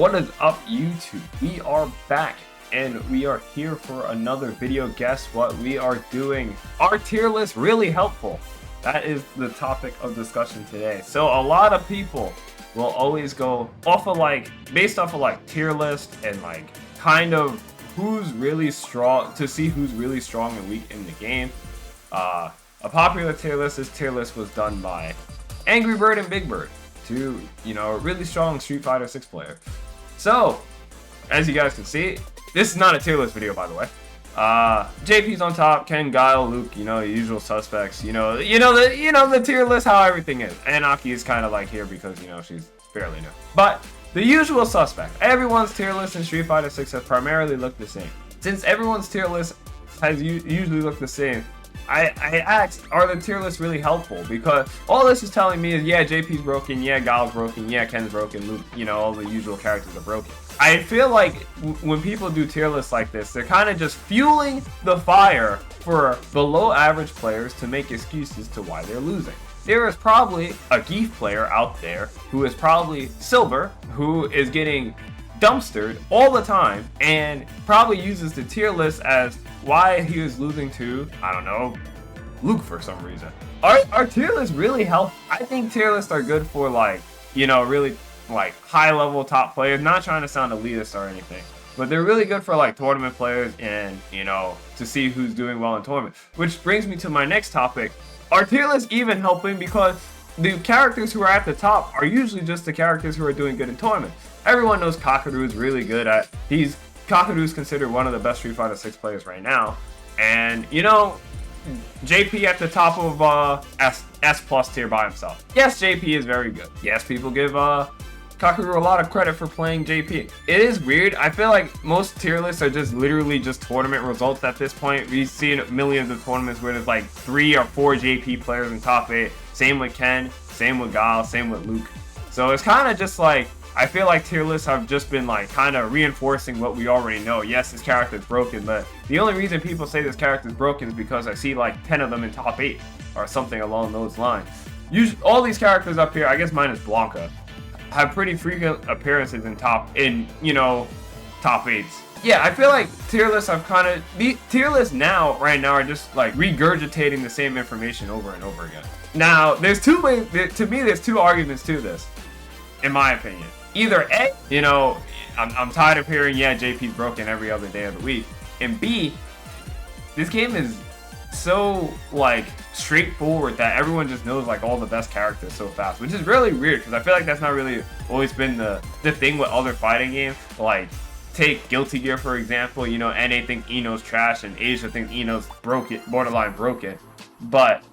What is up, YouTube? We are back and we are here for another video. Guess what we are doing? Are tier lists really helpful? That is the topic of discussion today. So a lot of people will always go off of based off of tier list and kind of who's really strong, to see who's really strong and weak in the game. A popular tier list, this tier list was done by Angry Bird and Big Bird, two, a really strong Street Fighter 6 player. So, as you guys can see, this is not a tier list video, by the way. JP's on top, Ken, Guile, Luke, the usual suspects, the tier list, how everything is. Anaki is kind of here because, she's fairly new. But the usual suspect, everyone's tier list in Street Fighter 6 has primarily looked the same. Since everyone's tier list has usually looked the same, I asked, are the tier lists really helpful? Because all this is telling me is, yeah, JP's broken, yeah, Guile's broken, yeah, Ken's broken, Luke, all the usual characters are broken. I feel like when people do tier lists like this, they're kind of just fueling the fire for below average players to make excuses to why they're losing. There is probably a Geef player out there who is probably silver, who is getting dumpstered all the time and probably uses the tier list as why he was losing to, I don't know, Luke for some reason. Are tier lists really help? I think tier lists are good for really high level top players. Not trying to sound elitist or anything, but they're really good for tournament players and to see who's doing well in tournament. Which brings me to my next topic. Are tier lists even helping? Because the characters who are at the top are usually just the characters who are doing good in tournament. Everyone knows Kakaru is really good at, Kakaru is considered one of the best Street Fighter 6 players right now. And, JP at the top of S plus tier by himself. Yes, JP is very good. Yes, people give Kakaru a lot of credit for playing JP. It is weird. I feel like most tier lists are just literally just tournament results at this point. We've seen millions of tournaments where there's 3 or 4 JP players in top 8. Same with Ken, same with Guile, same with Luke. So it's kind of just I feel like tier lists have just been kind of reinforcing what we already know. Yes, this character is broken, but the only reason people say this character is broken is because I see 10 of them in top 8 or something along those lines. Usually, all these characters up here, I guess minus Blanca, have pretty frequent appearances in top 8s. Yeah, I feel like tier lists have the tier lists right now are just regurgitating the same information over and over again. Now, there's two ways, to me, there's two arguments to this, in my opinion. Either A, I'm tired of hearing, yeah, JP's broken every other day of the week. And B, this game is so straightforward that everyone just knows all the best characters so fast, which is really weird because I feel like that's not really always been the thing with other fighting games. Take Guilty Gear for example. NA thinks Eno's trash and Asia thinks Eno's borderline broken. But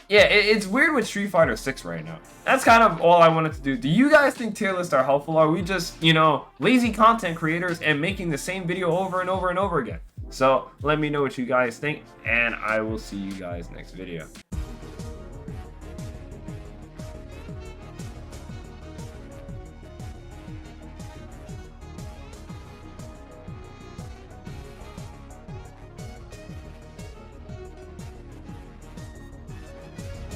yeah, it's weird with Street Fighter 6 right now. That's kind of all I wanted to do. Do you guys think tier lists are helpful? Are we just, lazy content creators and making the same video over and over and over again? So let me know what you guys think, and I will see you guys next video.